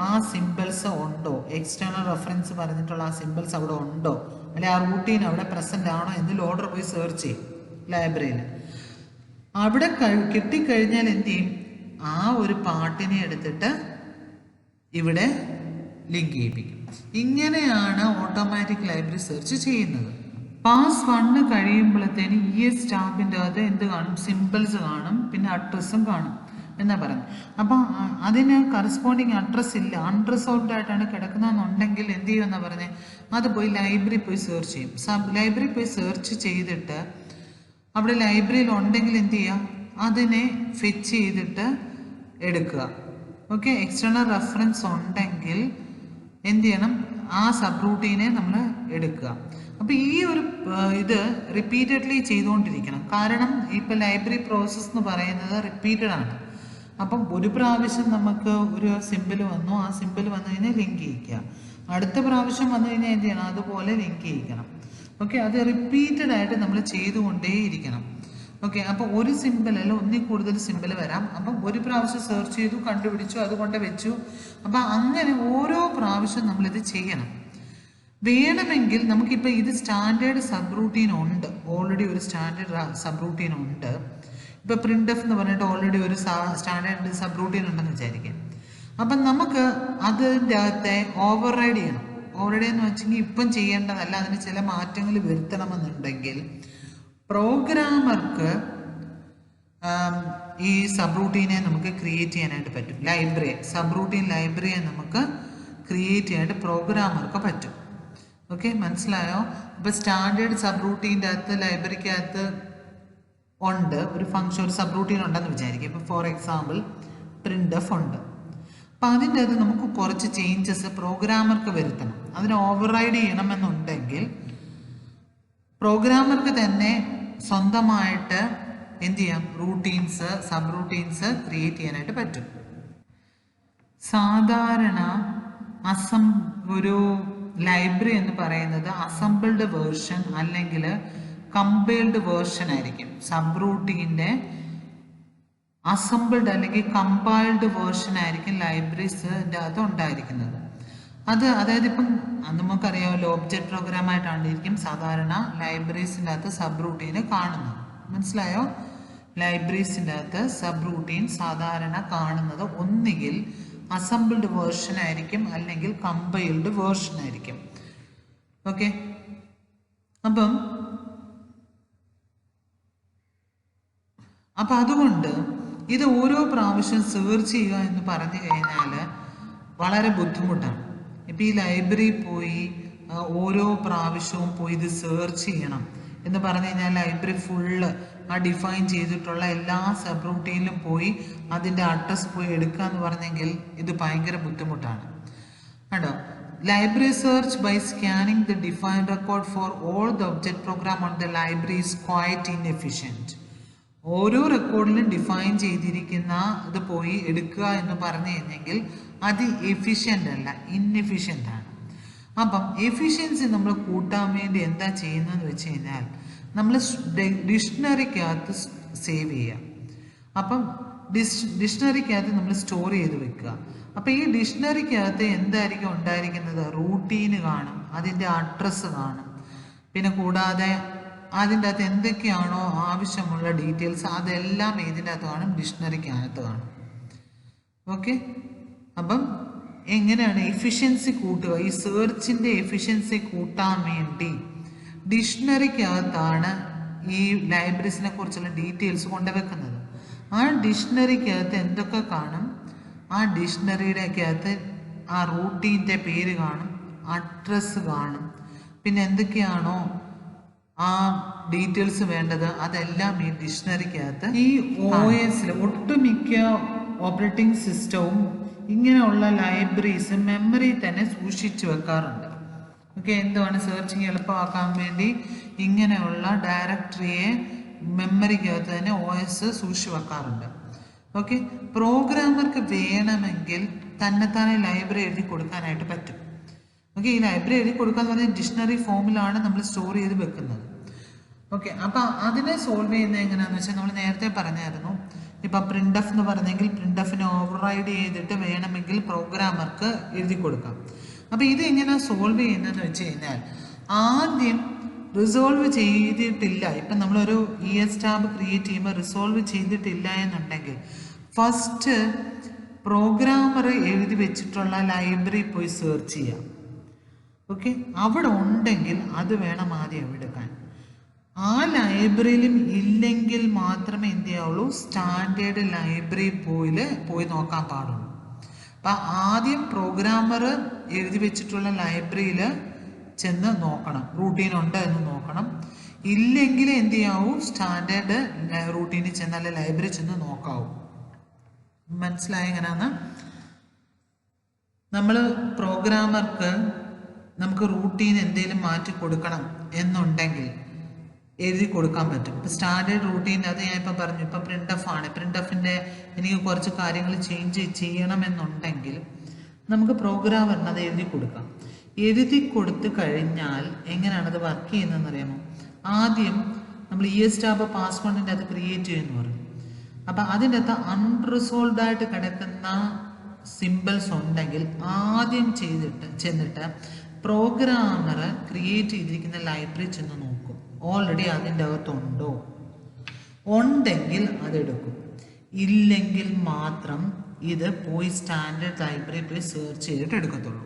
ആ സിമ്പിൾസ് ഉണ്ടോ, എക്സ്റ്റേണൽ റെഫറൻസ് പറഞ്ഞിട്ടുള്ള ആ സിമ്പിൾസ് അവിടെ ഉണ്ടോ, അല്ലെ ആ റൂട്ടീൻ അവിടെ പ്രസന്റ് ആണോ എന്ന് ലോഡർ പോയി സെർച്ച് ചെയ്യും ലൈബ്രറിയിൽ. അവിടെ കിട്ടിക്കഴിഞ്ഞാൽ എന്ത് ചെയ്യും, ആ ഒരു പാർട്ടിനെ എടുത്തിട്ട് ഇവിടെ ലിങ്ക് ചെയ്യിപ്പിക്കും. ഇങ്ങനെയാണ് ഓട്ടോമാറ്റിക് ലൈബ്രറി സെർച്ച് ചെയ്യുന്നത്. പാസ് 1 കഴിയുമ്പോഴത്തേന് ES ടാബിൻ്റെ അകത്ത് എന്ത് കാണും, സിമ്പിൾസ് കാണും, പിന്നെ അഡ്രസ്സും കാണും എന്നാ പറഞ്ഞു. അപ്പം അതിന് കറസ്പോണ്ടിങ് അഡ്രസ്സ് ഇല്ല, അൺറിസോൾവ്ഡ് ആയിട്ടാണ് കിടക്കുന്നതെന്നുണ്ടെങ്കിൽ എന്ത് ചെയ്യുമെന്നാ പറഞ്ഞത്, അത് പോയി ലൈബ്രറി പോയി സെർച്ച് ചെയ്യും. ലൈബ്രറി പോയി സെർച്ച് ചെയ്തിട്ട് അവിടെ ലൈബ്രറിയിൽ ഉണ്ടെങ്കിൽ എന്ത് ചെയ്യുക, അതിനെ ഫെച്ച് ചെയ്തിട്ട് എടുക്കുക. ഓക്കെ, എക്സ്റ്റേണൽ റെഫറൻസ് ഉണ്ടെങ്കിൽ എന്ത് ചെയ്യണം, ആ സബ് റൂട്ടീനെ നമ്മൾ എടുക്കുക. അപ്പോൾ ഈ ഒരു ഇത് റിപ്പീറ്റഡ്ലി ചെയ്തുകൊണ്ടിരിക്കണം. കാരണം ഇപ്പം ലൈബ്രറി പ്രോസസ്സ് എന്ന് പറയുന്നത് റിപ്പീറ്റഡ് ആണ്. അപ്പം ഒരു പ്രാവശ്യം നമുക്ക് ഒരു സിമ്പിൾ വന്നു, ആ സിമ്പിൾ വന്നു കഴിഞ്ഞാൽ ലിങ്ക് ചെയ്യിക്കുക. അടുത്ത പ്രാവശ്യം വന്നു കഴിഞ്ഞാൽ എന്ത് ചെയ്യണം, അതുപോലെ ലിങ്ക് ചെയ്യിക്കണം. ഓക്കെ, അത് റിപ്പീറ്റഡ് ആയിട്ട് നമ്മൾ ചെയ്തുകൊണ്ടേയിരിക്കണം. ഓക്കെ, അപ്പോൾ ഒരു സിമ്പിൾ അല്ല ഒന്നിൽ കൂടുതൽ സിമ്പിൾ വരാം. അപ്പം ഒരു പ്രാവശ്യം സെർച്ച് ചെയ്തു, കണ്ടുപിടിച്ചു, അതുകൊണ്ട് വെച്ചു. അപ്പം അങ്ങനെ ഓരോ പ്രാവശ്യം നമ്മളിത് ചെയ്യണം. വേണമെങ്കിൽ നമുക്കിപ്പോൾ ഇത് സ്റ്റാൻഡേർഡ് സബ് റൂട്ടീൻ ഉണ്ട്, ഓൾറെഡി ഒരു സ്റ്റാൻഡേർഡ് സബ് റൂട്ടീൻ ഉണ്ട്. ഇപ്പോൾ പ്രിന്റ് എഫ് എന്ന് പറഞ്ഞിട്ട് ഓൾറെഡി ഒരു സ്റ്റാൻഡേർഡ് സബ് റൂട്ടീൻ ഉണ്ടെന്ന് വിചാരിക്കാം. അപ്പം നമുക്ക് അതിൻ്റെ അകത്തെ ഓവർ റൈഡ് ചെയ്യണം. ഓവർ റൈഡ് എന്ന് വെച്ചെങ്കിൽ ഇപ്പം ചെയ്യേണ്ടതല്ല, അതിന് ചില മാറ്റങ്ങൾ വരുത്തണമെന്നുണ്ടെങ്കിൽ പ്രോഗ്രാമർക്ക് ഈ സബ് റൂട്ടീനെ നമുക്ക് ക്രിയേറ്റ് ചെയ്യാനായിട്ട് പറ്റും. ലൈബ്രറി സബ് റൂട്ടീൻ ലൈബ്രറിയെ നമുക്ക് ക്രിയേറ്റ് ചെയ്യാനായിട്ട് പ്രോഗ്രാമർക്ക് പറ്റും. ഓക്കെ, മനസ്സിലായോ? ഇപ്പോൾ സ്റ്റാൻഡേർഡ് സബ് റൂട്ടീൻ്റെ അകത്ത് ലൈബ്രറിക്കകത്ത് ഉണ്ട് ഒരു ഫംഗ്ഷൻ, ഒരു സബ് റൂട്ടീൻ ഉണ്ടെന്ന് വിചാരിക്കും. ഇപ്പോൾ ഫോർ എക്സാമ്പിൾ പ്രിന്റ് എഫ് ഉണ്ട്. അപ്പം അതിൻ്റെ അകത്ത് നമുക്ക് കുറച്ച് ചേഞ്ചസ് പ്രോഗ്രാമർക്ക് വരുത്തണം. അതിന് ഓവർ റൈഡ് ചെയ്യണമെന്നുണ്ടെങ്കിൽ പ്രോഗ്രാമർക്ക് തന്നെ സ്വന്തമായിട്ട് എന്ത് ചെയ്യാം, റൂട്ടീൻസ് സബ് റൂട്ടീൻസ് ക്രിയേറ്റ് ചെയ്യാനായിട്ട് പറ്റും. സാധാരണ ഒരു ലൈബ്രറി എന്ന് പറയുന്നത് അസംബിൾഡ് വേർഷൻ അല്ലെങ്കിൽ കമ്പൈൽഡ് വേർഷൻ ആയിരിക്കും. സബ് റൂട്ടീൻ്റെ അസംബിൾഡ് അല്ലെങ്കിൽ കമ്പൈൽഡ് വേർഷൻ ആയിരിക്കും ലൈബ്രറീസിൻ്റെ അകത്ത് ഉണ്ടായിരിക്കുന്നത്. അതായത് ഇപ്പം നമുക്കറിയാമല്ലോ, ഒബ്ജക്റ്റ് പ്രോഗ്രാം ആയിട്ടായിരിക്കും സാധാരണ ലൈബ്രറീസിൻ്റെ അകത്ത് സബ് റൂട്ടീന് കാണുന്നത്. മനസ്സിലായോ? ലൈബ്രറീസിൻ്റെ അകത്ത് സബ് റൂട്ടീൻ സാധാരണ കാണുന്നത് ഒന്നുകിൽ അസംബിൾഡ് വേർഷൻ ആയിരിക്കും അല്ലെങ്കിൽ കമ്പൈൽഡ് വേർഷൻ ആയിരിക്കും. ഓക്കെ, അപ്പം അതുകൊണ്ട് ഇത് ഓരോ പ്രാവശ്യം സെർച്ച് ചെയ്യുക എന്ന് പറഞ്ഞു കഴിഞ്ഞാൽ വളരെ ബുദ്ധിമുട്ടാണ്. ഇപ്പം ഈ ലൈബ്രറി പോയി ഓരോ പ്രാവശ്യവും പോയി ഇത് സെർച്ച് ചെയ്യണം എന്ന് പറഞ്ഞു കഴിഞ്ഞാൽ ലൈബ്രറി ഫുള്ള് ആ ഡിഫൈൻ ചെയ്തിട്ടുള്ള എല്ലാ സബ് റൂട്ടീനിലും പോയി അതിൻ്റെ അഡ്രസ് പോയി എടുക്കുക എന്ന് പറഞ്ഞെങ്കിൽ ഇത് ഭയങ്കര ബുദ്ധിമുട്ടാണ് കേട്ടോ. Library search by scanning the defined record for all the object program on the library is quite inefficient. ഓരോ റെക്കോർഡിലും ഡിഫൈൻ ചെയ്തിരിക്കുന്ന ഇത് പോയി എടുക്കുക എന്ന് പറഞ്ഞു കഴിഞ്ഞെങ്കിൽ അത് എഫിഷ്യൻ്റ് അല്ല, ഇൻഎഫിഷ്യൻ്റ് ആണ്. അപ്പം എഫിഷ്യൻസി നമ്മൾ കൂട്ടാൻ വേണ്ടി എന്താ ചെയ്യുന്നതെന്ന് വെച്ച് കഴിഞ്ഞാൽ നമ്മൾ ഡിക്ഷണറിക്കകത്ത് സേവ് ചെയ്യുക. അപ്പം ഡിക്ഷണറിക്കകത്ത് നമ്മൾ സ്റ്റോർ ചെയ്ത് വെക്കുക. അപ്പം ഈ ഡിക്ഷണറിക്കകത്ത് എന്തായിരിക്കും ഉണ്ടായിരിക്കുന്നത്? റൂട്ടീന് കാണും, അതിൻ്റെ അഡ്രസ്സ് കാണും, പിന്നെ കൂടാതെ അതിൻ്റെ അകത്ത് എന്തൊക്കെയാണോ ആവശ്യമുള്ള ഡീറ്റെയിൽസ് അതെല്ലാം ഇതിൻ്റെ അകത്ത് കാണും, ഡിക്ഷണറിക്കകത്ത് കാണും. ഓക്കെ, അപ്പം എങ്ങനെയാണ് എഫിഷ്യൻസി കൂട്ടുക? ഈ സെർച്ചിൻ്റെ എഫിഷ്യൻസി കൂട്ടാൻ വേണ്ടി ഡിക്ഷണറിക്കകത്താണ് ഈ ലൈബ്രറീസിനെ കുറിച്ചുള്ള ഡീറ്റെയിൽസ് കൊണ്ടുവെക്കുന്നത്. ആ ഡിക്ഷണറിക്കകത്ത് എന്തൊക്കെ കാണും? ആ ഡിക്ഷണറിയുടെ അകത്ത് ആ റൂട്ടീൻ്റെ പേര് കാണും, അഡ്രസ്സ് കാണും, പിന്നെ എന്തൊക്കെയാണോ ആ ഡീറ്റെയിൽസ് വേണ്ടത് അതെല്ലാം ഈ ഡിക്ഷണറിക്കകത്ത്. ഈ OS ഒട്ടുമിക്ക ഓപ്പറേറ്റിംഗ് സിസ്റ്റവും ഇങ്ങനെയുള്ള ലൈബ്രറീസ് മെമ്മറി തന്നെ സൂക്ഷിച്ചു വെക്കാറുണ്ട്. ഓക്കെ, എന്തുവാണ് സെർച്ചിങ് എളുപ്പമാക്കാൻ വേണ്ടി ഇങ്ങനെയുള്ള ഡയറക്ടറിയെ മെമ്മറിക്കകത്ത് തന്നെ OS സൂക്ഷിച്ചു വെക്കാറുണ്ട്. ഓക്കെ, പ്രോഗ്രാമർക്ക് വേണമെങ്കിൽ തന്നെത്താനെ ലൈബ്രറി എഴുതി കൊടുക്കാനായിട്ട് പറ്റും. ഓക്കെ, ഈ ലൈബ്രറി എഴുതി കൊടുക്കാന്ന് പറഞ്ഞാൽ ഡിക്ഷണറി ഫോമിലാണ് നമ്മൾ സ്റ്റോർ ചെയ്ത് വെക്കുന്നത്. ഓക്കെ, അപ്പം അതിനെ സോൾവ് ചെയ്യുന്നത് എങ്ങനെയാണെന്ന് വെച്ചാൽ നമ്മൾ നേരത്തെ പറഞ്ഞായിരുന്നു. ഇപ്പം പ്രിൻ്റ് എന്ന് പറഞ്ഞെങ്കിൽ പ്രിൻ്റ് ഓവർറൈഡ് ചെയ്തിട്ട് വേണമെങ്കിൽ പ്രോഗ്രാമർക്ക് എഴുതി കൊടുക്കാം. അപ്പം ഇത് എങ്ങനെയാണ് സോൾവ് ചെയ്യുന്നതെന്ന് വെച്ച് കഴിഞ്ഞാൽ ആദ്യം റിസോൾവ് ചെയ്തിട്ടില്ല. ഇപ്പം നമ്മളൊരു ES ടാബ് ക്രിയേറ്റ് ചെയ്യുമ്പോൾ റിസോൾവ് ചെയ്തിട്ടില്ല എന്നുണ്ടെങ്കിൽ ഫസ്റ്റ് പ്രോഗ്രാമർ എഴുതി വെച്ചിട്ടുള്ള ലൈബ്രറി പോയി സെർച്ച് ചെയ്യാം. ഓക്കെ, അവിടെ ഉണ്ടെങ്കിൽ അത് വേണം ആദ്യം എടുക്കാൻ. ആ ലൈബ്രറിയിലും ഇല്ലെങ്കിൽ മാത്രമേ എന്ത് ചെയ്യാവുള്ളൂ, സ്റ്റാൻഡേർഡ് ലൈബ്രറി പോയി നോക്കാൻ പാടുള്ളൂ. അപ്പം ആദ്യം പ്രോഗ്രാമർ എഴുതി വെച്ചിട്ടുള്ള ലൈബ്രറിയിൽ ചെന്ന് നോക്കണം, റൂട്ടീൻ ഉണ്ട് എന്ന് നോക്കണം. ഇല്ലെങ്കിൽ എന്ത് ചെയ്യാവൂ, സ്റ്റാൻഡേർഡ് റൂട്ടീനിൽ ചെന്ന് അല്ലെ ലൈബ്രറി ചെന്ന് നോക്കാവൂ. മനസ്സിലായ എങ്ങനെയാന്ന്? നമ്മൾ പ്രോഗ്രാമർക്ക് നമുക്ക് റൂട്ടീൻ എന്തെങ്കിലും മാറ്റി കൊടുക്കണം എന്നുണ്ടെങ്കിൽ എഴുതി കൊടുക്കാൻ പറ്റും. ഇപ്പം സ്റ്റാൻഡേർഡ് റൂട്ടീൻ അത് ഞാൻ ഇപ്പം പറഞ്ഞു. ഇപ്പം പ്രിൻ്റ് പ്രിൻ്റ് എനിക്ക് കുറച്ച് കാര്യങ്ങൾ ചേഞ്ച് ചെയ്യണമെന്നുണ്ടെങ്കിൽ നമുക്ക് പ്രോഗ്രാമറിന് അത് എഴുതി കൊടുക്കാം. എഴുതി കൊടുത്തു കഴിഞ്ഞാൽ എങ്ങനെയാണത് വർക്ക് ചെയ്യുന്നതെന്ന് അറിയാമോ? ആദ്യം നമ്മൾ ES ടാബ് പാസ്വേഡിൻ്റെ അത് ക്രിയേറ്റ് ചെയ്യുമെന്ന് പറയും. അപ്പം അതിൻ്റെ അകത്ത് അൺറിസോൾവ്ഡ് ആയിട്ട് കിടക്കുന്ന സിമ്പിൾസ് ഉണ്ടെങ്കിൽ ആദ്യം ചെന്നിട്ട് പ്രോഗ്രാമർ ക്രിയേറ്റ് ചെയ്തിരിക്കുന്ന ലൈബ്രറി ചെന്ന് നോക്കും, ഓൾറെഡി അതിൻ്റെ അകത്തുണ്ടോ. ഉണ്ടെങ്കിൽ അതെടുക്കും, ഇല്ലെങ്കിൽ മാത്രം ഇത് പോയി സ്റ്റാൻഡേർഡ് ലൈബ്രറി പോയി സെർച്ച് ചെയ്തിട്ട് എടുക്കത്തുള്ളൂ.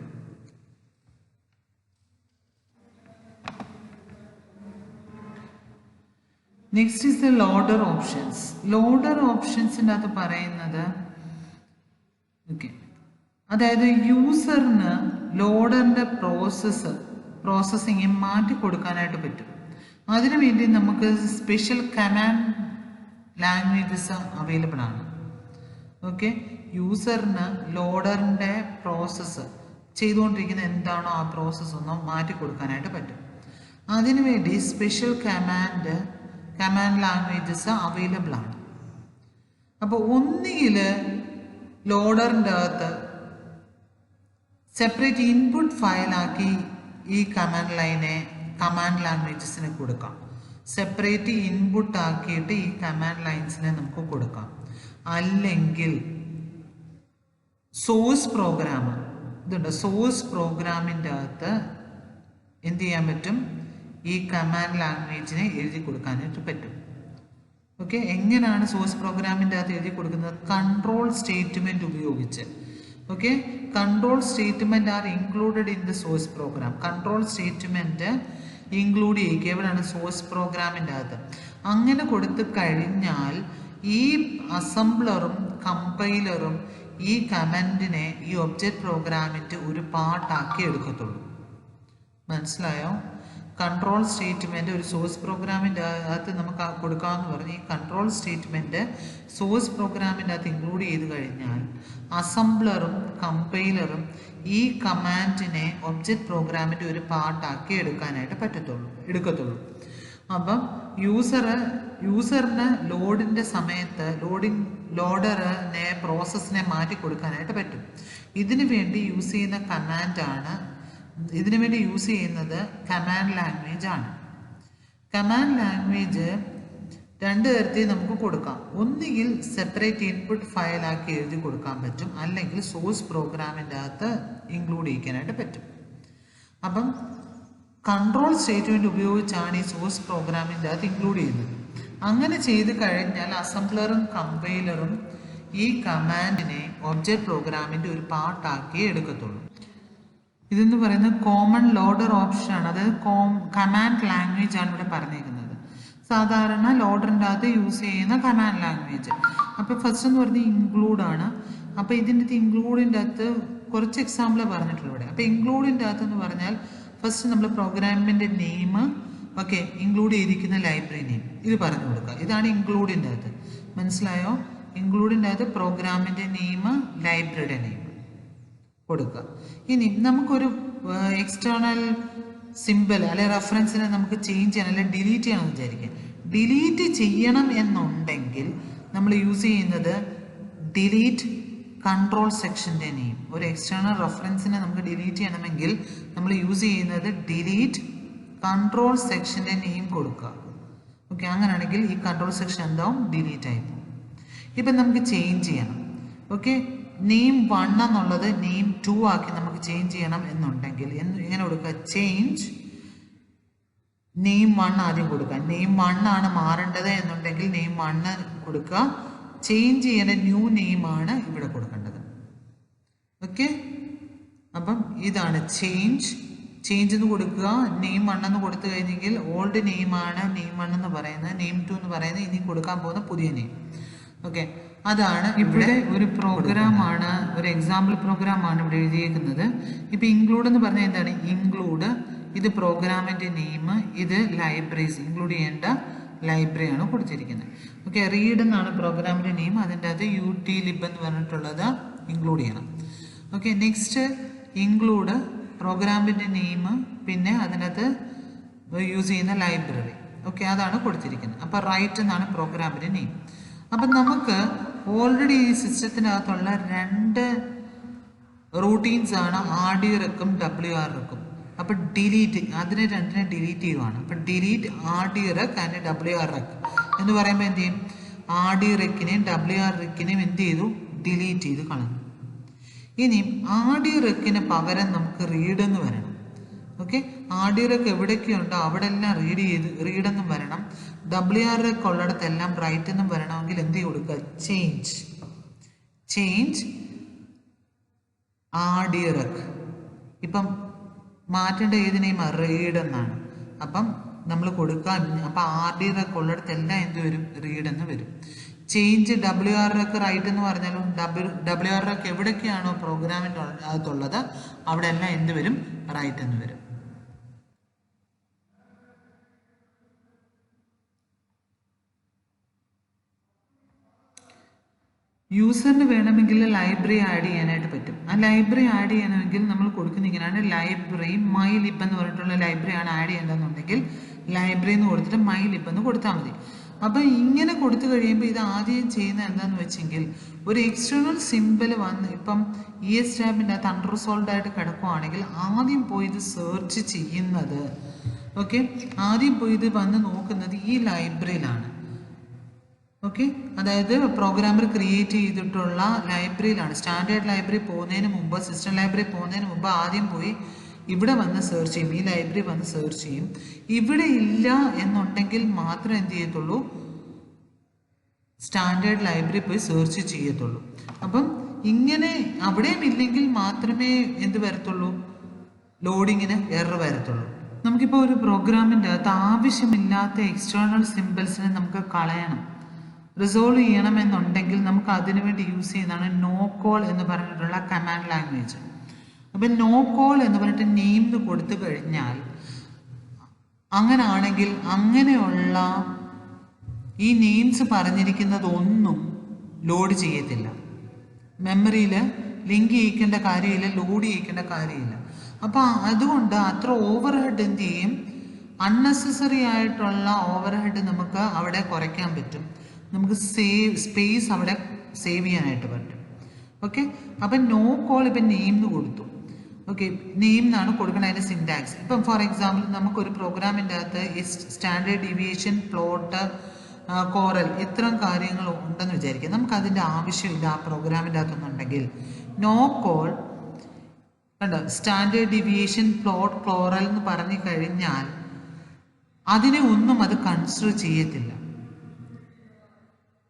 Next is the loader options. Loader ഓപ്ഷൻസിൻ്റെ അകത്ത് പറയുന്നത് ഓക്കെ, അതായത് യൂസറിന് ലോഡറിൻ്റെ പ്രോസസ്സിങ് മാറ്റി കൊടുക്കാനായിട്ട് പറ്റും. അതിനുവേണ്ടി നമുക്ക് സ്പെഷ്യൽ കമാൻഡ് ലാംഗ്വേജസ് അവൈലബിൾ ആണ്. ഓക്കെ, യൂസറിന് ലോഡറിൻ്റെ പ്രോസസ്സ് ചെയ്തുകൊണ്ടിരിക്കുന്ന എന്താണോ ആ പ്രോസസ്സ് ഒന്ന് മാറ്റി കൊടുക്കാനായിട്ട് പറ്റും. അതിനുവേണ്ടി സ്പെഷ്യൽ കമാൻഡ് ലാംഗ്വേജസ് അവൈലബിൾ ആണ്. അപ്പോൾ ഒന്നുകിൽ ലോഡറിൻ്റെ അകത്ത് സെപ്പറേറ്റ് ഇൻപുട്ട് ഫയലാക്കി ഈ കമാൻഡ് ലാംഗ്വേജസിന് കൊടുക്കാം. സെപ്പറേറ്റ് ഇൻപുട്ട് ആക്കിയിട്ട് ഈ കമാൻഡ് ലൈൻസിനെ നമുക്ക് കൊടുക്കാം. അല്ലെങ്കിൽ സോഴ്സ് പ്രോഗ്രാം ഇതുണ്ട്, സോഴ്സ് പ്രോഗ്രാമിൻ്റെ അകത്ത് എന്ത് ചെയ്യാൻ പറ്റും, ഈ കമാൻഡ് ലാംഗ്വേജിനെ എഴുതി കൊടുക്കാനായിട്ട് പറ്റും. ഓക്കെ, എങ്ങനെയാണ് സോഴ്സ് പ്രോഗ്രാമിൻ്റെ അകത്ത് എഴുതി കൊടുക്കുന്നത്? കൺട്രോൾ സ്റ്റേറ്റ്മെൻറ്റ് ഉപയോഗിച്ച്. Okay, control statement are included in the source programme. Control statement include ചെയ്യുക എവിടെയാണ്? സോഴ്സ് പ്രോഗ്രാമിൻ്റെ അകത്ത്. അങ്ങനെ കൊടുത്തു കഴിഞ്ഞാൽ ഈ അസംബ്ലറും കമ്പൈലറും ഈ കമാൻഡിനെ ഈ ഒബ്ജക്റ്റ് പ്രോഗ്രാമിൻ്റെ ഒരു പാർട്ടാക്കി എടുക്കത്തുള്ളൂ. മനസ്സിലായോ? കൺട്രോൾ സ്റ്റേറ്റ്മെൻറ്റ് ഒരു സോഴ്സ് പ്രോഗ്രാമിൻ്റെ അകത്ത് നമുക്ക് കൊടുക്കാമെന്ന് പറഞ്ഞ് ഈ കൺട്രോൾ സ്റ്റേറ്റ്മെൻറ്റ് സോഴ്സ് പ്രോഗ്രാമിൻ്റെ അകത്ത് ഇൻക്ലൂഡ് ചെയ്ത് കഴിഞ്ഞാൽ അസംബ്ലറും കമ്പൈലറും ഈ കമാൻഡിനെ ഒബ്ജക്റ്റ് പ്രോഗ്രാമിൻ്റെ ഒരു പാർട്ടാക്കി എടുക്കത്തുള്ളൂ. അപ്പം യൂസറിന് ലോഡിൻ്റെ സമയത്ത് ലോഡറിനെ പ്രോസസ്സിനെ മാറ്റി കൊടുക്കാനായിട്ട് പറ്റും. ഇതിനു വേണ്ടി യൂസ് ചെയ്യുന്നത് കമാൻഡ് ലാംഗ്വേജ് ആണ്. കമാൻഡ് ലാംഗ്വേജ് രണ്ട് തരത്തിൽ നമുക്ക് കൊടുക്കാം. ഒന്നുകിൽ സെപ്പറേറ്റ് ഇൻപുട്ട് ഫയലാക്കി എഴുതി കൊടുക്കാൻ പറ്റും, അല്ലെങ്കിൽ സോഴ്സ് പ്രോഗ്രാമിൻ്റെ അകത്ത് ഇൻക്ലൂഡ് ചെയ്യിക്കാനായിട്ട് പറ്റും. അപ്പം കൺട്രോൾ സ്റ്റേറ്റ്മെൻറ്റ് ഉപയോഗിച്ചാണ് ഈ സോഴ്സ് പ്രോഗ്രാമിൻ്റെ അകത്ത് ഇൻക്ലൂഡ് ചെയ്യുന്നത്. അങ്ങനെ ചെയ്ത് കഴിഞ്ഞാൽ അസംബ്ലറും കമ്പൈലറും ഈ കമാൻഡിനെ ഒബ്ജക്റ്റ് പ്രോഗ്രാമിൻ്റെ ഒരു പാർട്ടാക്കി എടുക്കത്തുള്ളൂ. ഇതെന്ന് പറയുന്നത് കോമൺ ലോഡർ ഓപ്ഷനാണ്. അതായത് കമാൻഡ് ലാംഗ്വേജ് ആണ് ഇവിടെ പറഞ്ഞിരിക്കുന്നത്. സാധാരണ ലോഡറിൻ്റെ അകത്ത് യൂസ് ചെയ്യുന്ന കമാൻഡ് ലാംഗ്വേജ്. അപ്പോൾ ഫസ്റ്റ് എന്ന് പറയുന്നത് ഇൻക്ലൂഡാണ്. അപ്പോൾ ഇതിൻ്റെ ഇൻക്ലൂഡിൻ്റെ അകത്ത് കുറച്ച് എക്സാമ്പിൾ പറഞ്ഞിട്ടുള്ളൂ ഇവിടെ. അപ്പോൾ ഇൻക്ലൂഡിൻ്റെ അകത്ത് എന്ന് പറഞ്ഞാൽ ഫസ്റ്റ് നമ്മൾ പ്രോഗ്രാമിൻ്റെ നെയിം, ഓക്കെ, ഇൻക്ലൂഡ് ചെയ്തിരിക്കുന്ന ലൈബ്രറി നെയിം ഇത് പറഞ്ഞു കൊടുക്കുക. ഇതാണ് ഇൻക്ലൂഡിൻ്റെ അകത്ത്. മനസ്സിലായോ? ഇൻക്ലൂഡിൻ്റെ അകത്ത് പ്രോഗ്രാമിൻ്റെ നെയിം, ലൈബ്രറിയുടെ നെയിം കൊടുക്കുക. ഇനി നമുക്കൊരു എക്സ്റ്റേണൽ സിമ്പിൾ അല്ലെ റെഫറൻസിനെ നമുക്ക് ചേഞ്ച് ചെയ്യണം അല്ലെങ്കിൽ ഡിലീറ്റ് ചെയ്യണമെന്ന് വിചാരിക്കുക. ഡിലീറ്റ് ചെയ്യണം എന്നുണ്ടെങ്കിൽ നമ്മൾ യൂസ് ചെയ്യുന്നത് ഡിലീറ്റ് കൺട്രോൾ സെക്ഷൻ്റെ നെയിം. ഒരു എക്സ്റ്റേണൽ റെഫറൻസിനെ നമുക്ക് ഡിലീറ്റ് ചെയ്യണമെങ്കിൽ നമ്മൾ യൂസ് ചെയ്യുന്നത് ഡിലീറ്റ് കൺട്രോൾ സെക്ഷൻ്റെ നെയിം കൊടുക്കുക. ഓക്കെ, അങ്ങനെയാണെങ്കിൽ ഈ കൺട്രോൾ സെക്ഷൻ എന്താവും? ഡിലീറ്റ് ആയി പോകും. ഇപ്പം നമുക്ക് ചേഞ്ച് ചെയ്യണം. ഓക്കെ, നെയിം 1 എന്നുള്ളത് നെയിം 2 ആക്കി നമുക്ക് ചേഞ്ച് ചെയ്യണം എന്നുണ്ടെങ്കിൽ എങ്ങനെ കൊടുക്കുക? ചേഞ്ച് നെയിം 1 ആദ്യം കൊടുക്കുക. നെയിം 1 ആണ് മാറേണ്ടത് എന്നുണ്ടെങ്കിൽ നെയിം 1 കൊടുക്കുക. ചേഞ്ച് ചെയ്യേണ്ട ന്യൂ നെയിമാണ് ഇവിടെ കൊടുക്കേണ്ടത്. ഓക്കെ, അപ്പം ഇതാണ് ചേഞ്ച് എന്ന് കൊടുക്കുക. നെയിം 1 എന്ന് കൊടുത്തു കഴിഞ്ഞെങ്കിൽ ഓൾഡ് നെയിമാണ് നെയിം 1 എന്ന് പറയുന്നത്, നെയിം 2 എന്ന് പറയുന്നത് ഇനി കൊടുക്കാൻ പോകുന്ന പുതിയ നെയിം. ഓക്കെ, അതാണ് ഇവിടെ ഒരു പ്രോഗ്രാമാണ്, ഒരു എക്സാമ്പിൾ പ്രോഗ്രാമാണ് ഇവിടെ എഴുതിയിരിക്കുന്നത്. ഇപ്പം ഇൻക്ലൂഡ് എന്ന് പറഞ്ഞാൽ എന്താണ്? ഇൻക്ലൂഡ് ഇത് പ്രോഗ്രാമിൻ്റെ നെയിം, ഇത് ലൈബ്രറീസ് ഇൻക്ലൂഡ് ചെയ്യേണ്ട ലൈബ്രറിയാണ് കൊടുത്തിരിക്കുന്നത്. ഓക്കെ, റീഡ് എന്നാണ് പ്രോഗ്രാമിൻ്റെ നെയിം, അതിൻ്റെ അത് utlib എന്ന് പറഞ്ഞിട്ടുള്ളത് ഇൻക്ലൂഡ് ചെയ്യണം. ഓക്കെ, നെക്സ്റ്റ് ഇൻക്ലൂഡ് പ്രോഗ്രാമിൻ്റെ നെയിം, പിന്നെ അതിനകത്ത് യൂസ് ചെയ്യുന്ന ലൈബ്രറി. ഓക്കെ, അതാണ് കൊടുത്തിരിക്കുന്നത്. അപ്പോൾ റൈറ്റ് എന്നാണ് പ്രോഗ്രാമിൻ്റെ നെയിം. അപ്പം നമുക്ക് ഓൾറെഡി ഈ സിസ്റ്റത്തിനകത്തുള്ള 2 റൂട്ടീൻസ് ആണ് RDRECഉം WRECഉം. അപ്പം ഡിലീറ്റ് അതിനെ രണ്ടിനെ ഡിലീറ്റ് ചെയ്യുവാണ്. അപ്പം ഡിലീറ്റ് RDREC ആൻഡ് WREC എന്ന് പറയുമ്പോൾ എന്ത് ചെയ്യും? RDRECനെയും WRECനെയും എന്ത് ചെയ്തു? ഡിലീറ്റ് ചെയ്ത് കളഞ്ഞു. ഇനിയും RDRECന് പകരം നമുക്ക് റീഡ് എന്ന് വരണം. ഓക്കെ, RDREC എവിടെയൊക്കെയുണ്ടോ അവിടെ എല്ലാം റീഡ് എന്നും വരണം. WREC ഉള്ളിടത്തെല്ലാം റൈറ്റ് എന്നും വരണമെങ്കിൽ എന്ത് കൊടുക്കുക? Change RDREC. ഇപ്പം മാറ്റേണ്ട ഏത് നെയിം? റീഡ് എന്നാണ്. അപ്പം നമ്മൾ കൊടുക്കാൻ അപ്പം RDREC ഉള്ളിടത്തെല്ലാം എന്ത് വരും? റീഡ് എന്ന് വരും. ചേഞ്ച് WREC റൈറ്റ് എന്ന് പറഞ്ഞാലും WREC എവിടെയൊക്കെയാണോ പ്രോഗ്രാമിൻ്റെ അകത്തുള്ളത് അവിടെ എല്ലാം എന്ത് വരും? റൈറ്റ് എന്ന് വരും. യൂസറിന് വേണമെങ്കിൽ ലൈബ്രറി ആഡ് ചെയ്യാനായിട്ട് പറ്റും. ആ ലൈബ്രറി ആഡ് ചെയ്യണമെങ്കിൽ നമ്മൾ കൊടുക്കുന്ന ഇങ്ങനെയാണ്. ലൈബ്രറി mylib എന്ന് പറഞ്ഞിട്ടുള്ള ലൈബ്രറിയാണ് ആഡ് ചെയ്യേണ്ടതെന്നുണ്ടെങ്കിൽ ലൈബ്രറി എന്ന് കൊടുത്തിട്ട് mylib എന്ന് കൊടുത്താൽ മതി. അപ്പം ഇങ്ങനെ കൊടുത്തു കഴിയുമ്പോൾ ഇത് ആദ്യം ചെയ്യുന്ന എന്താണെന്ന് വെച്ചെങ്കിൽ ഒരു എക്സ്റ്റേണൽ സിമ്പിൾ വന്ന് ഇപ്പം ES ടാബിൻ്റെ അകത്ത് അൺറിസോൾവ്ഡ് ആയിട്ട് കിടക്കുവാണെങ്കിൽ ആദ്യം പോയി ഇത് സെർച്ച് ചെയ്യുന്നത്, ഓക്കെ, ആദ്യം പോയി ഇത് വന്ന് നോക്കുന്നത് ഈ ലൈബ്രറിയിലാണ്. ഓക്കെ, അതായത് പ്രോഗ്രാമർ ക്രിയേറ്റ് ചെയ്തിട്ടുള്ള ലൈബ്രറിയിലാണ്. സ്റ്റാൻഡേർഡ് ലൈബ്രറി പോകുന്നതിന് മുമ്പ്, സിസ്റ്റം ലൈബ്രറി പോകുന്നതിന് മുമ്പ് ആദ്യം പോയി ഇവിടെ വന്ന് സെർച്ച് ചെയ്യും. ഈ ലൈബ്രറി വന്ന് സെർച്ച് ചെയ്യും. ഇവിടെ ഇല്ല എന്നുണ്ടെങ്കിൽ മാത്രം എന്ത് ചെയ്യത്തുള്ളൂ? സ്റ്റാൻഡേർഡ് ലൈബ്രറി പോയി സെർച്ച് ചെയ്യത്തുള്ളൂ. അപ്പം ഇങ്ങനെ അവിടെയും ഇല്ലെങ്കിൽ മാത്രമേ എന്ത് വരത്തുള്ളൂ? ലോഡിങ്ങിന് എറർ വരത്തുള്ളൂ. നമുക്കിപ്പോൾ ഒരു പ്രോഗ്രാമിൻ്റെ അകത്ത് ആവശ്യമില്ലാത്ത എക്സ്റ്റേണൽ സിമ്പിൾസിനെ നമുക്ക് കളയണം, റിസോൾവ് ചെയ്യണമെന്നുണ്ടെങ്കിൽ നമുക്ക് അതിനുവേണ്ടി യൂസ് ചെയ്യുന്നതാണ് നോ കോൾ എന്ന് പറഞ്ഞിട്ടുള്ള കമാൻഡ് ലാംഗ്വേജ്. അപ്പം നോ കോൾ എന്ന് പറഞ്ഞിട്ട് നെയിം കൊടുത്തു കഴിഞ്ഞാൽ അങ്ങനെയാണെങ്കിൽ അങ്ങനെയുള്ള ഈ നെയിംസ് പറഞ്ഞിരിക്കുന്നതൊന്നും ലോഡ് ചെയ്യത്തില്ല, മെമ്മറിയിൽ ലിങ്ക് ചെയ്യിക്കേണ്ട കാര്യമില്ല, ലോഡ് ചെയ്യിക്കേണ്ട കാര്യമില്ല. അപ്പോൾ അതുകൊണ്ട് അത്ര ഓവർ ഹെഡ് എന്ത് ചെയ്യും, അൺനെസസറി ആയിട്ടുള്ള ഓവർ ഹെഡ് നമുക്ക് അവിടെ കുറയ്ക്കാൻ പറ്റും, നമുക്ക് സ്പേസ് അവിടെ സേവ് ചെയ്യാനായിട്ട് പറ്റും. ഓക്കെ, അപ്പം നോ കോൾ ഇപ്പം നെയിം എന്ന് കൊടുത്തു. ഓക്കെ, നെയിം എന്നാണ് കൊടുക്കുന്നത് അതിൻ്റെ സിൻടാക്സ്. ഇപ്പം ഫോർ എക്സാമ്പിൾ നമുക്കൊരു പ്രോഗ്രാമിൻ്റെ അകത്ത് സ്റ്റാൻഡേർഡ് ഡീവിയേഷൻ, പ്ലോട്ട്, കോറൽ ഇത്തരം കാര്യങ്ങൾ ഉണ്ടെന്ന് വിചാരിക്കുക. നമുക്കതിൻ്റെ ആവശ്യമില്ല ആ പ്രോഗ്രാമിൻ്റെ അകത്തൊന്നുണ്ടെങ്കിൽ നോ കോൾ കണ്ടോ, സ്റ്റാൻഡേർഡ് ഡീവിയേഷൻ, പ്ലോട്ട്, കോറൽ എന്ന് പറഞ്ഞു കഴിഞ്ഞാൽ അതിനെ ഒന്നും അത് കൺസിഡർ ചെയ്യത്തില്ല.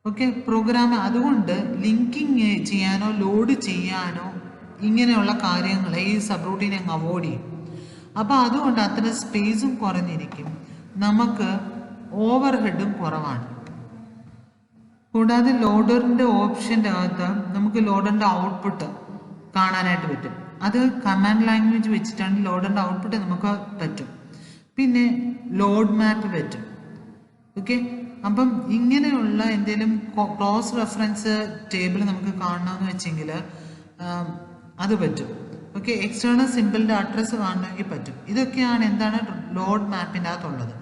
ഓക്കെ, പ്രോഗ്രാം അതുകൊണ്ട് ലിങ്കിങ് ചെയ്യാനോ ലോഡ് ചെയ്യാനോ ഇങ്ങനെയുള്ള കാര്യങ്ങളെ ഈ സബ് റൂട്ടീനെ അങ്ങ് അവോയ്ഡ് ചെയ്യും. അപ്പോൾ അതുകൊണ്ട് അത്ര സ്പേസും കുറഞ്ഞിരിക്കും, നമുക്ക് ഓവർ ഹെഡും കുറവാണ്. കൂടാതെ ലോഡറിൻ്റെ ഓപ്ഷൻ്റെ അകത്ത് നമുക്ക് ലോഡറിൻ്റെ ഔട്ട്പുട്ട് കാണാനായിട്ട് പറ്റും. അത് കമാൻഡ് ലാംഗ്വേജ് വെച്ചിട്ടാണ് ലോഡറിൻ്റെ ഔട്ട്പുട്ട് നമുക്ക് പറ്റും. പിന്നെ ലോഡ് മാപ്പ് പറ്റും. ഓക്കെ, അപ്പം ഇങ്ങനെയുള്ള എന്തെങ്കിലും ക്രോസ് റെഫറൻസ് ടേബിൾ നമുക്ക് കാണണമെന്ന് വെച്ചെങ്കിൽ അത് പറ്റും. ഓക്കെ, എക്സ്റ്റേണൽ സിമ്പിളിൻ്റെ അഡ്രസ്സ് കാണണമെങ്കിൽ പറ്റും. ഇതൊക്കെയാണ് എന്താണ് ലോഡ് മാപ്പിൻ്റെ അകത്തുള്ളത്.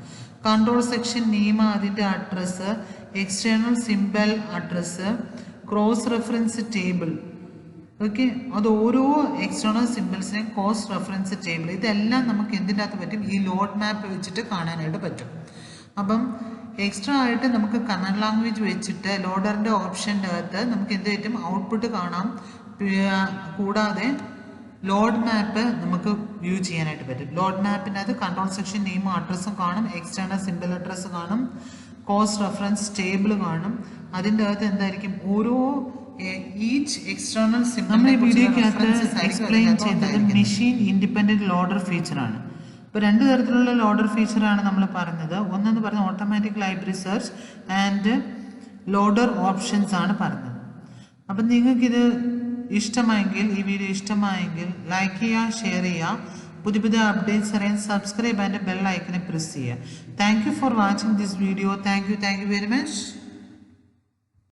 കൺട്രോൾ സെക്ഷൻ നെയിം, അതിൻ്റെ address, external simple address, cross reference table. Okay, അത് ഓരോ എക്സ്റ്റേണൽ സിമ്പിൾസിനെയും ക്രോസ് റെഫറൻസ് ടേബിൾ, ഇതെല്ലാം നമുക്ക് എന്തിൻ്റെ അകത്ത് പറ്റും, ഈ ലോഡ് മാപ്പ് വെച്ചിട്ട് കാണാനായിട്ട് പറ്റും. അപ്പം എക്സ്ട്രാ ആയിട്ട് നമുക്ക് കമാൻഡ് ലാംഗ്വേജ് വെച്ചിട്ട് ലോഡറിൻ്റെ ഓപ്ഷൻ്റെ അകത്ത് നമുക്ക് എന്ത് പറ്റും, ഔട്ട്പുട്ട് കാണാം. കൂടാതെ ലോഡ് മാപ്പ് നമുക്ക് വ്യൂ ചെയ്യാനായിട്ട് പറ്റും. ലോഡ് മാപ്പിനകത്ത് കൺട്രോൾ സെക്ഷൻ നെയിമും അഡ്രസ്സും കാണും, എക്സ്റ്റേണൽ സിമ്പിൾ അഡ്രസ്സ് കാണും, കോസ്റ്റ് റെഫറൻസ് ടേബിൾ കാണും. അതിൻ്റെ അകത്ത് എന്തായിരിക്കും ഓരോ ഈച്ച് എക്സ്റ്റേണൽ സിമ്പിൾ. നമ്മൾ ഈ വീഡിയോക്കകത്ത് എക്സ്പ്ലെയിൻ ചെയ്തത് മെഷീൻ ഇൻഡിപെൻഡൻറ്റ് ലോഡർ ഫീച്ചറാണ്. ഇപ്പോൾ രണ്ട് തരത്തിലുള്ള ലോഡർ ഫീച്ചറാണ് നമ്മൾ പറഞ്ഞത്. ഒന്നെന്ന് പറഞ്ഞാൽ automatic library search and loader options ആണ് പറഞ്ഞത്. അപ്പം നിങ്ങൾക്കിത് ഇഷ്ടമായെങ്കിൽ, ഈ വീഡിയോ ഇഷ്ടമായെങ്കിൽ ലൈക്ക് ചെയ്യുക, ഷെയർ ചെയ്യുക, പുതിയ പുതിയ അപ്ഡേറ്റ്സ് അറിയാൻ സബ്സ്ക്രൈബ് ആൻഡ് ബെൽ ഐക്കനെ പ്രസ് ചെയ്യുക. Thank you for watching this video. Thank you very much.